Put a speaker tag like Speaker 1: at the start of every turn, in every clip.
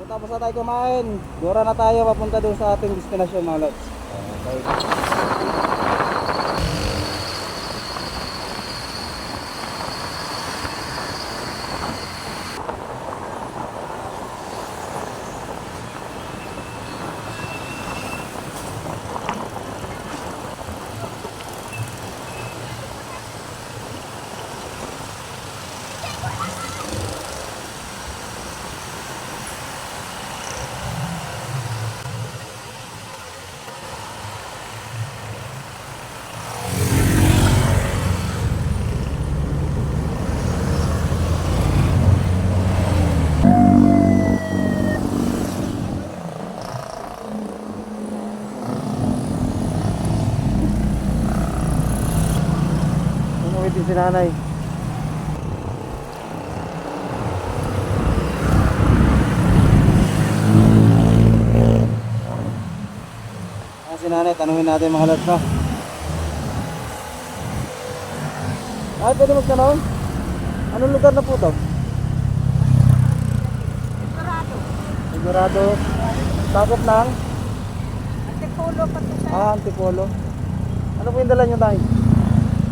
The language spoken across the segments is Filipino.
Speaker 1: tapos na tayo kumain. Dura na tayo papunta doon sa ating destinasyon mga lods. Okay. Umuwi din si nanay. Si nanay, tanungin natin mga lods, no? Ay, pwede magtanong? Anong lugar na po ito?
Speaker 2: Sigurado.
Speaker 1: Sigurado. Sakop ng?
Speaker 2: Antipolo pa to siya.
Speaker 1: Antipolo. Ano po yung dala nyo tayo?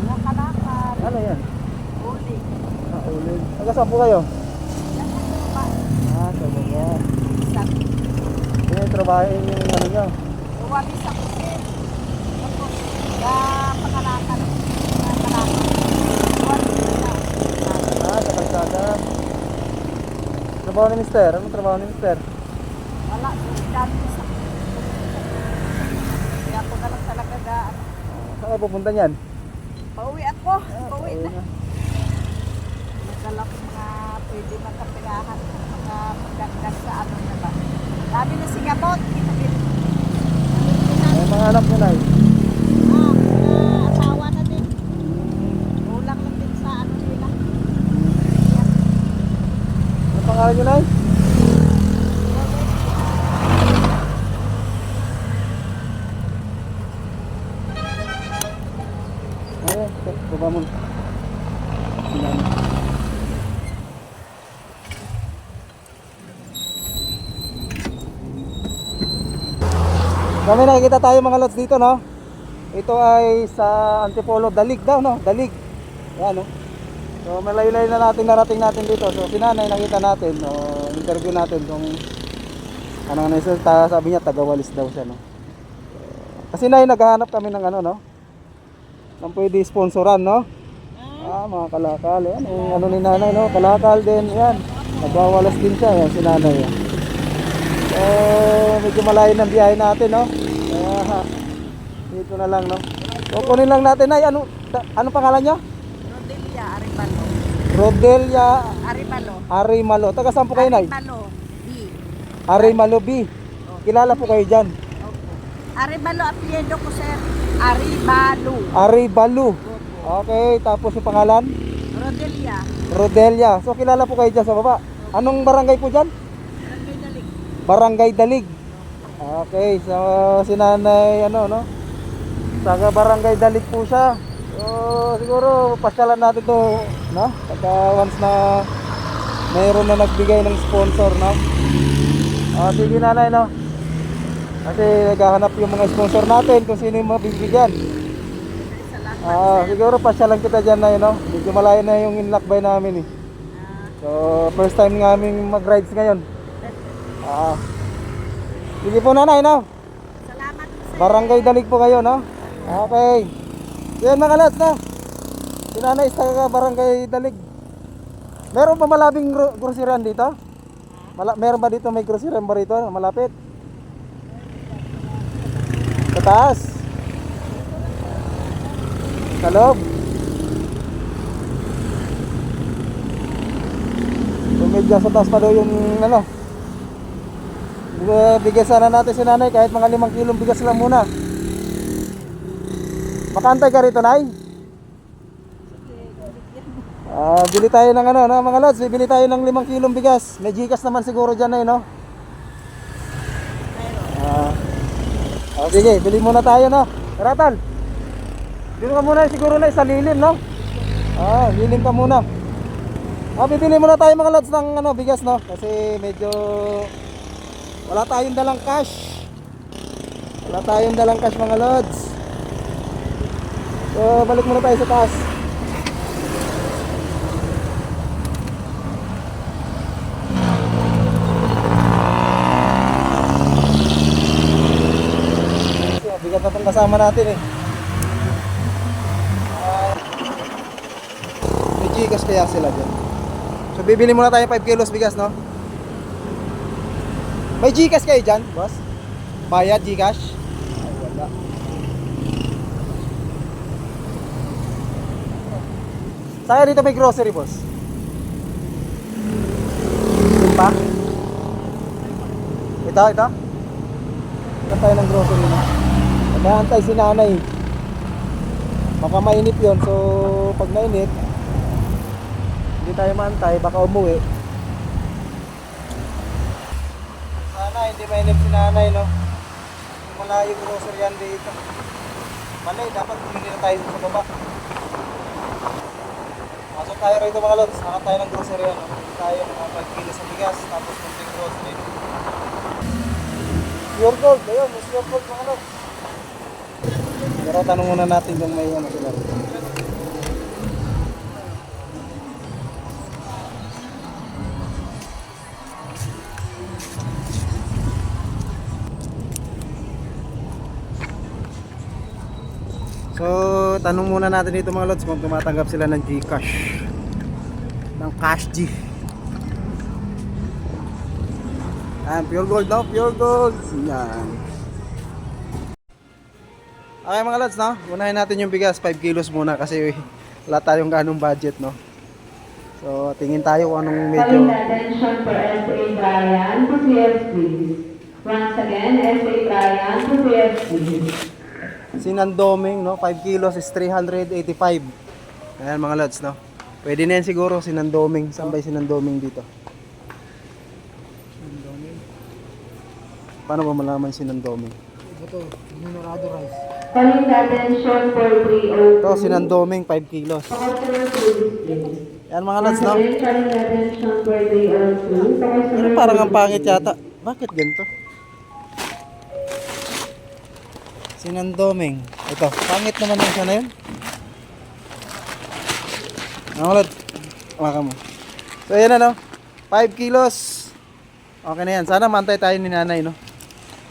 Speaker 2: Mga kalakal.
Speaker 1: Ano yan?
Speaker 2: Uli.
Speaker 1: Ulit. Taga saan po kayo?
Speaker 2: Yan ang pa.
Speaker 1: Sa baba.
Speaker 2: Sabi.
Speaker 1: Yun yung trabaho yung ano nyo.
Speaker 2: Uwabi sa kusin. Tapos, pangalakal. Pangalakal. Uwabi sa
Speaker 1: Sa kalsada. Trabaho ni mister? Anong trabaho ni mister?
Speaker 2: wala. Dami sa kaya ako na lang talaga gaan.
Speaker 1: Saan kayo pupunta niyan?
Speaker 2: Pauwi ako. Pauwi na. Nagdala ko mga pwede makapilahan. Mga magdagdag sa ano na ba. Dami na singabot.
Speaker 1: May mga anak nyo na eh.
Speaker 2: Mga asawa na din. Ulang lang din sa ano nila.
Speaker 1: Ano pangalan nyo na eh? Ayun, baba mo. Sinan. Kami nakikita tayo mga lods dito, no? Ito ay sa Antipolo, Dalig daw, no? Dalig. Yan, no? So malayo-layo na natin narating natin dito. So si nanay nakita natin, no? Interview natin kung ano na yun. Sabi niya taga-Walis daw siya, no? Kasi naghahanap kami ng ano, no? Nang pwede sponsoran, no? Mga kalakal. Yan, yung ano ni nanay, no? Kalakal din, yan. Nagwawalas din siya, yan, si nanay. Yan. So, medyo malayo ng biyahe natin, no? Kaya, dito na lang, no? So, kunin lang natin, ay, ano pangalan nyo?
Speaker 2: Rodelia Aribalo.
Speaker 1: Rodelia
Speaker 2: Aribalo.
Speaker 1: Arimalo. Taga saan po kayo, nay?
Speaker 2: Aribalo. B.
Speaker 1: Arimalo B. Kilala po kayo dyan.
Speaker 2: Opo. Aribalo apelyido ko, sir. Aribalo.
Speaker 1: Aribalu.
Speaker 2: Opo.
Speaker 1: Okay, tapos yung pangalan?
Speaker 2: Rodelia.
Speaker 1: Rodelia. So, kilala po kayo dyan sa baba. Anong barangay po dyan?
Speaker 2: Barangay Dalig.
Speaker 1: Barangay Dalig. Okay, so si nanay ano, no? Taga Barangay Dalig po siya. So, siguro pasyalan natin to, no? Pagka once na mayroon na nagbigay ng sponsor, no? Sige nanay, no? Kasi naghahanap yung mga sponsor natin kung sino yung mabibigyan. Siguro pasyalan kita dyan na, no? Medyo malayo na yung inlakbay namin eh. So, first time nga aming mag-rides ngayon. Sige po nanay, no?
Speaker 2: Salamat po, sir.
Speaker 1: Barangay Dalig po kayo, no? Okay. Yan mga lads, no? Si nanay is taga Barangay Dalig. Meron pa malabing groceryhan dito? Meron ba dito may groceryhan ba rito? Malapit? Sa taas? Sa loob? Medyo sa taas pa daw yung ano. Bigyan sana natin si nanay kahit mga 5 kilong bigas lang muna. Makantay ka rito, nay? Bili tayo ng ano, no, mga lods, bili tayo ng 5 kilong bigas. May Gcash naman siguro dyan, no? Sige, bili muna tayo, no? Ratal, dito ka muna siguro na sa lilim, no? Lilim ka muna. Bibili muna tayo mga lods ng ano, bigas, no? Kasi medyo Wala tayong dalang cash. Wala tayong dalang cash mga lods. So balik muna tayo sa taas. So, bigat na itong kasama natin eh. May Gcash kaya sila dyan. So bibili muna tayo 5 kilos bigas, no? May Gcash kayo dyan, boss? Bayad Gcash? Ay, wala. Saan dito may grocery, boss? Doon pa? Ito? Ito tayo ng grocery na. Nag-aantay si nanay. Baka mainit yun, so pag mainit, hindi tayo maantay, baka umuwi. Sana hindi mainip si nanay, no? Malayo grocery yan dito. Mali, dapat bumili na tayo sa baba. Pasok tayo rito mga lods, saka tayo ng grocery, no? Tayo mga 5 kilos sa bigas, tapos konting grocery. Pure gold, ayun, mas pure gold mga lods. Pero tanong muna natin kung may ano sila rito. So, tanong muna natin dito mga lods kung tumatanggap sila ng Gcash. Ng Cash G. Ayan, pure gold, no? Pure gold. Yan. Okay mga lods, no? Unahin natin yung bigas, 5 kilos muna kasi wala tayong ganong budget, no? So, tingin tayo kung anong medyo...
Speaker 3: Calling the attention for SA Brian to CF please. Once again, SA Brian to CF please.
Speaker 1: Sinandoming, no? 5 kilos is 385. Ayan mga lods, no? Pwede na yan siguro, sinandoming. Saan ba yung sinandoming dito? Sinandoming? Paano ba malaman sinandoming? Ito, minorado rice.
Speaker 3: Calling the attention for 302.
Speaker 1: Ito, sinandoming 5 kilos.
Speaker 3: Customer service please.
Speaker 1: Ayan mga lods,
Speaker 3: Once
Speaker 1: no?
Speaker 3: again, calling the attention for 302.
Speaker 1: Pero parang ang pangit yata. Bakit ganito? Sinandoming. Ito, pangit naman yung sana yun. Nakulad. Maka mo. So, ayan na, no? 5 kilos. Okay na yan. Sana mantay tayo ni nanay, no?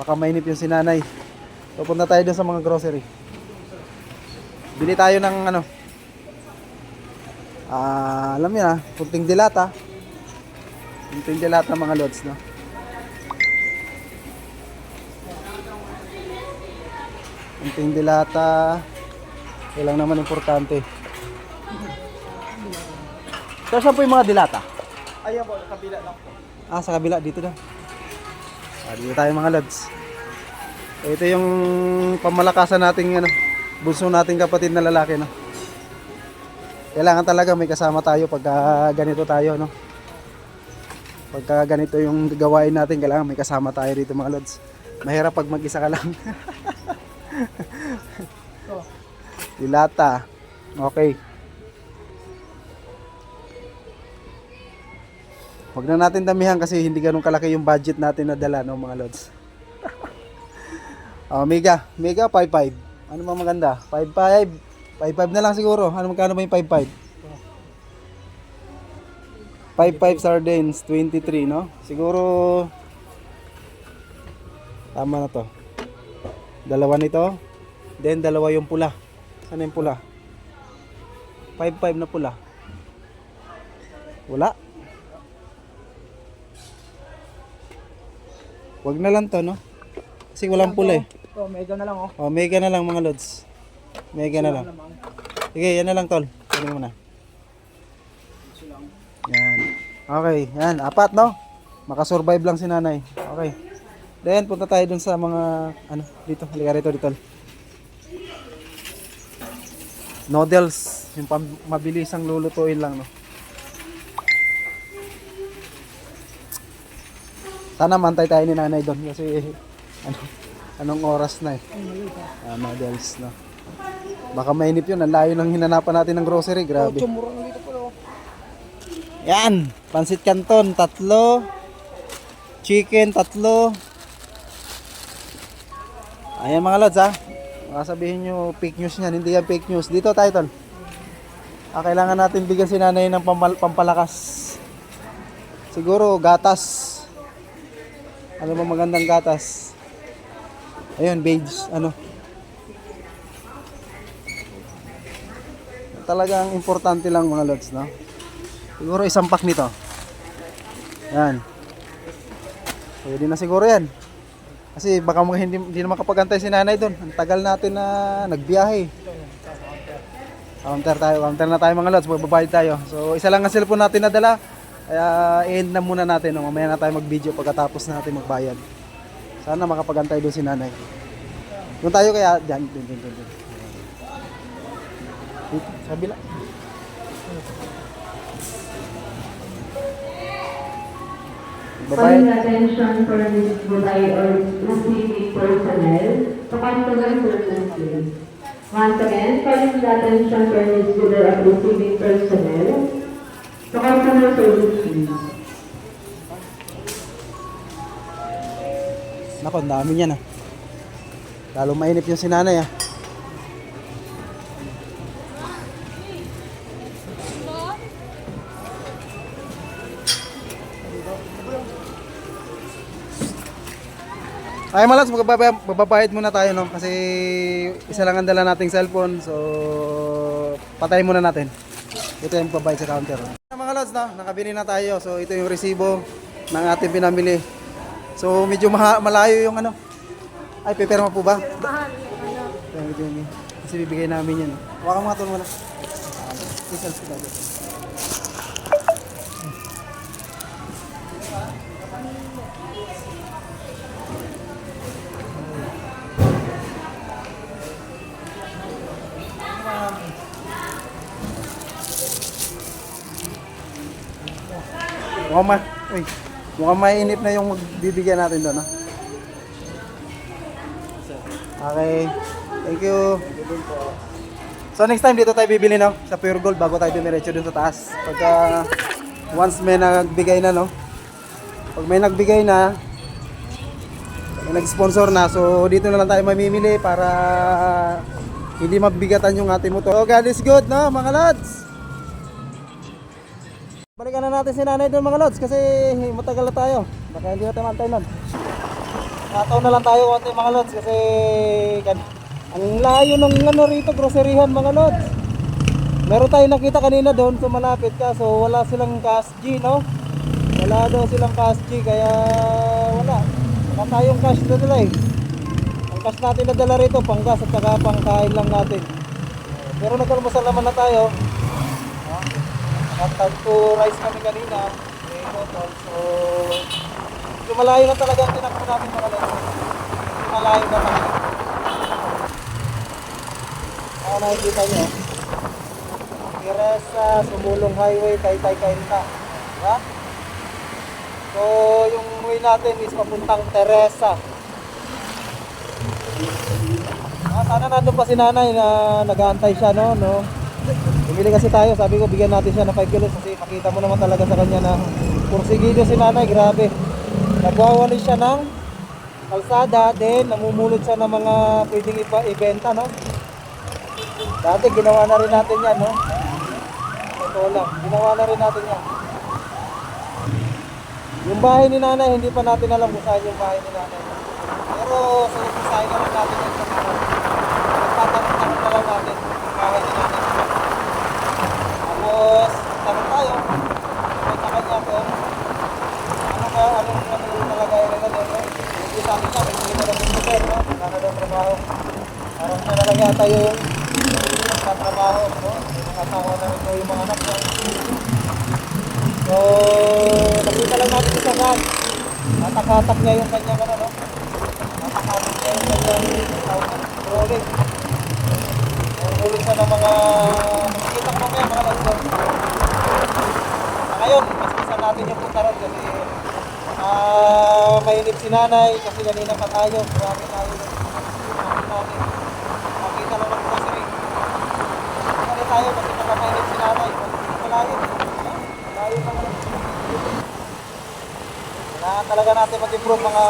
Speaker 1: Baka mainip yung si nanay. So, punta tayo dun sa mga grocery. Bili tayo ng, ano, alam niyo na, kunting dilata. Kunting dilata mga lods, no? Kunting dilata. Kailang naman importante. So, saan po yung mga dilata?
Speaker 2: Ayan po, sa kabila lang po.
Speaker 1: Ah, sa kabila, dito na. Dito tayo mga lods. Ito yung pamalakasan nating, ano, bunso nating kapatid na lalaki, no? Kailangan talaga may kasama tayo pagka ganito tayo, no? Pagka ganito yung gawain natin, kailangan may kasama tayo dito mga lods. Mahirap pag mag-isa ka lang. Dilata. Okay. Huwag na natin damihan kasi hindi ganun kalaki yung budget natin na dala, no mga lods. Mega 5.5. Ano ba maganda? 5.5. 5.5 na lang siguro. Ano magkano ba yung 5.5? 5.5 sardines, 23, no? Siguro tama na to. Dalawa nito, then dalawa yung pula. Saan yung pula? 5.5 na pula. Wala. Wag na lang to, no? Kasi walang pula eh.
Speaker 2: Ito, mega na lang, oh.
Speaker 1: Oh, mega na lang mga lods. Mega na lang. Sige, yan na lang tol. Kunin mo na. Yan. Okay, yan. 4, no? Makasurvive lang si nanay. Okay. Then, punta tayo dun sa mga, ano, dito. Halika rito, dito. Noodles. Yung mabilisang lulutuin lang, no? Sana mantay tayo ni nanay doon kasi anong oras na eh. Noodles, no? Baka mainip yun. Ang layo ng hinanapan natin ng grocery. Grabe.
Speaker 2: Murang dito po, oh.
Speaker 1: Yan. Pansit Canton. 3. chicken, 3. Ayan mga lods ha. Baka sabihin nyo fake news yan. Hindi yan fake news. Dito tayo tol. Kailangan natin bigyan si nanay ng pampalakas. Siguro gatas. Ano ba magandang gatas? Ayun, beige. Ano? Talagang importante lang mga lods, no? Siguro isang pack nito. Yan. Pwede na siguro yan. Kasi baka hindi na makapagantay si nanay doon. Ang tagal natin na nagbiyahe. Counter na tayo mga lods. Magbabayad tayo. So isa lang ang cellphone natin nadala. Kaya i-end na muna natin. No? Mamaya na tayo mag-video pagkatapos natin magbayad. Sana makapagantay doon si nanay. Doon tayo kaya dyan. Doon. Dito, sa kabila.
Speaker 3: Calling attention for display or receiving personnel to customer service please. Once again, calling the attention for display or receiving personnel to customer service please.
Speaker 1: Nako, ang dami niyan ah. Lalo mainip yung si nanay ah. Ay malas, magbabayad muna tayo no kasi isa lang ang dala nating cellphone, so patayin muna natin. Ito yung pabayad sa counter. Mga lads na, nakabili na tayo. So ito yung resibo ng ating pinamili. So medyo malayo yung ano. Ay, pipirma po ba? Kasi bibigay namin yun. Huwag kang mga tulong wala. Isals ko dati. Mukhang mainit na yung bibigyan natin doon, ha? Okay. Thank you. So next time dito tayo bibili, no? Sa Pure Gold bago tayo dumiretso dun sa taas. Pagka once may nagbigay na, no? Pag may nagbigay na, may nag-sponsor na, so dito na lang tayo mamimili para hindi mabigatan yung ating motor. So God is good, no, mga lads? Balikan na natin si nanay doon mga lods kasi matagal na tayo. Baka hindi natin mantay nun. Nataw na lang tayo konti mga lods kasi ang layo ng ano rito, groceryhan mga lods. Meron tayong nakita kanina doon sa malapit kaso wala silang cash G, no? Wala daw silang cash G kaya wala. Wala tayong cash na dala eh. Ang cash natin na dala rito panggas at saka pangkain lang natin. Pero nagkalmasal naman na tayo. Tag to rice kami kanina, may total. So malayo na talaga ang tinakbo natin mga lods. Malayo na talaga. Ako nakikita nyo, Teresa, Sumulong Highway, Taytay, Cainta. Diba? So yung way natin is papuntang Teresa. Sana nandun pa si nanay na nag-aantay siya, no? Bumili kasi tayo, sabi ko bigyan natin siya ng 5 kilos kasi makita mo naman talaga sa kanya na pursigido si nanay, grabe. Nagwawali siya ng kalsada, then namumulot siya ng mga pwedeng ibenta, no? Dati ginawa na rin natin yan, no? Totoo lang, ginawa na rin natin yan. Yung bahay ni nanay, hindi pa natin alam kung saan yung bahay ni nanay. Pero sa usahin na rin natin yung kamarang. Nagtatanong na lang natin yung bahay ni nanay. Tapos, tanong tayo. Tanong sa kanya kung anong talaga yung nila doon. Hindi sa akin siya, may hindi na lang yung motor, no? Wala na daw trabaho. Parang na lang yata yung trabaho, no? Yung asawa na rin yung mga anak niya. So, nakita lang natin sa van. Natak-hatak niya yung kanyang ano, no? Natak-hatak niya yung kanyang rolling. Rolling siya ng mga nakikita ko mamaya mga lansyon. Ngayon, paspisan natin yung putaran kasi mainip si nanay kasi kanina pa tayo. Marami tayo natin. Makita lang ng grocery. Kaya tayo kasi nakamainip si nanay. Malayo. Malayo pa lang. Kailangan talaga natin mag-improve mga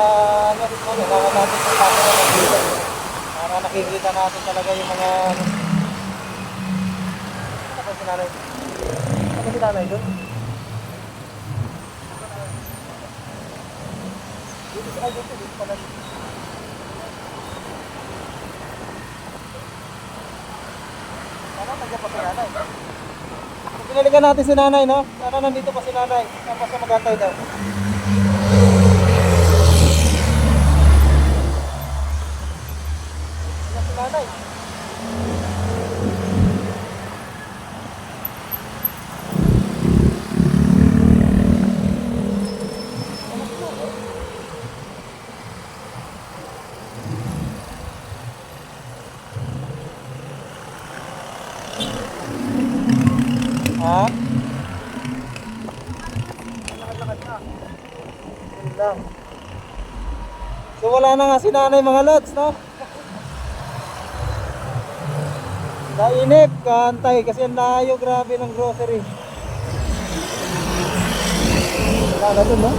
Speaker 1: ano, kailangan natin yung camera ng dito. Para nakikita natin talaga yung mga ano. Ano ba si nanay? Ano si nanay doon? Dito pala dito. Sana nandiyan pa si nanay. Pinalikan natin si nanay, no? Sana nandito pa si nanay. Tapos sa magantay daw. Yan si nanay. Ha? Lakad na. Yun lang. So wala na nga si nanay mga lods, no? Nainip, kantay kasi ang layo, grabe ng grocery. Wala na dun, no?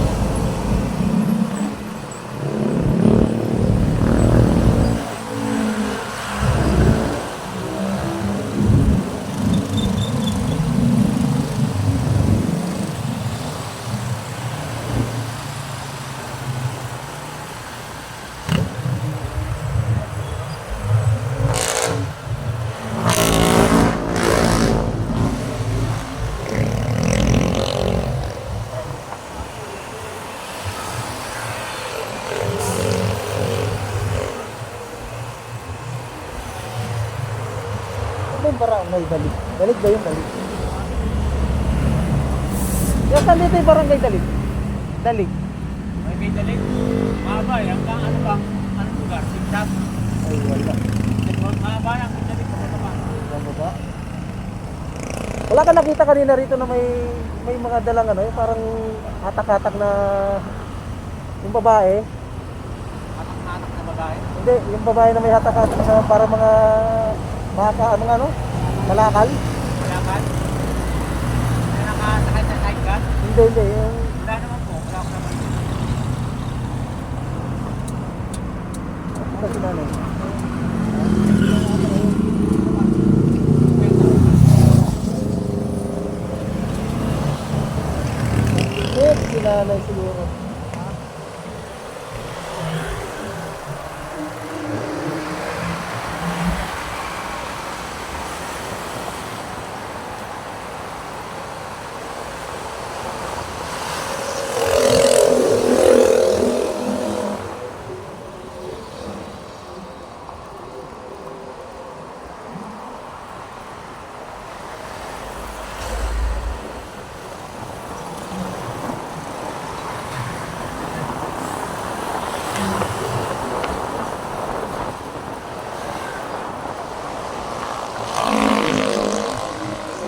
Speaker 1: Ano yung barangay Dalig? Dalig ba yung Dalig? Yung saan dito yung barangay Dalig? Dalig?
Speaker 4: May dalig. Mahaba yan. Ano ba? Anong lugar? Sigsag.
Speaker 1: Ay wala.
Speaker 4: Mahaba yan. May dalig.
Speaker 1: Ano ba? Wala ka nakita kanina rito na may mga dalang ano, yung parang hatak-hatak na yung babae.
Speaker 4: Hatak-hatak na babae.
Speaker 1: Hindi, yung babae na may hatak-hatak na parang mga mga ano, kalakal.
Speaker 4: Kailangan. May nakasakay sa sidecar.
Speaker 1: Hindi, yung
Speaker 4: Wala naman po. Wala ko naman.
Speaker 1: ito si nanay. Si nanay siguro.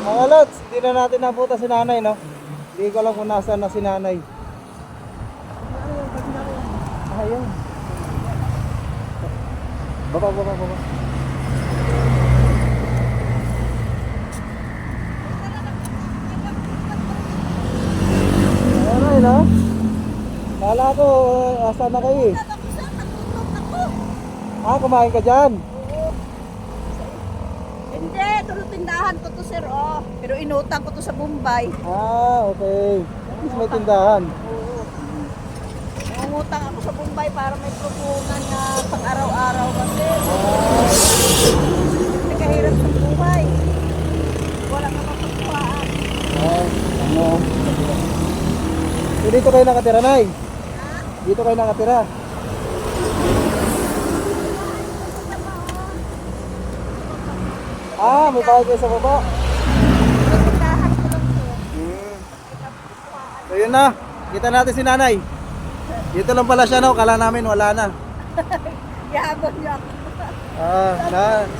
Speaker 1: Mga lods, hindi na natin nabuta si nanay, no? Hindi ko alam kung nasaan na si nanay. Ayun. Baba. Nanay, no? Kala ko, asan na kayo eh? Kumain ka dyan?
Speaker 2: Hindi, tindahan ko to sir, oh. Pero inutang ko to sa Bombay.
Speaker 1: Okay. At least may tindahan.
Speaker 2: Oo. Nangungutang ako sa Bombay para may pupunan na pang-araw-araw kasi. Nagkahirap sa buhay. Wala ka mapagkuhaan.
Speaker 1: Ano? So, dito kayo nakatira, Nay? Dito kayo nakatira? May bahay kayo sa baba.
Speaker 2: Tindahan ko lang to.
Speaker 1: So yun na, kita natin si nanay. Dito lang pala siya, no? Kala namin wala na.
Speaker 2: Yahabol niya ako.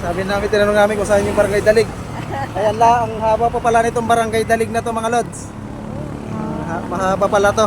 Speaker 1: Sabi namin, tinanong namin kung saan yung barangay Dalig. Kaya ang haba pa pala nitong barangay Dalig na to mga lods. Mahaba pala to.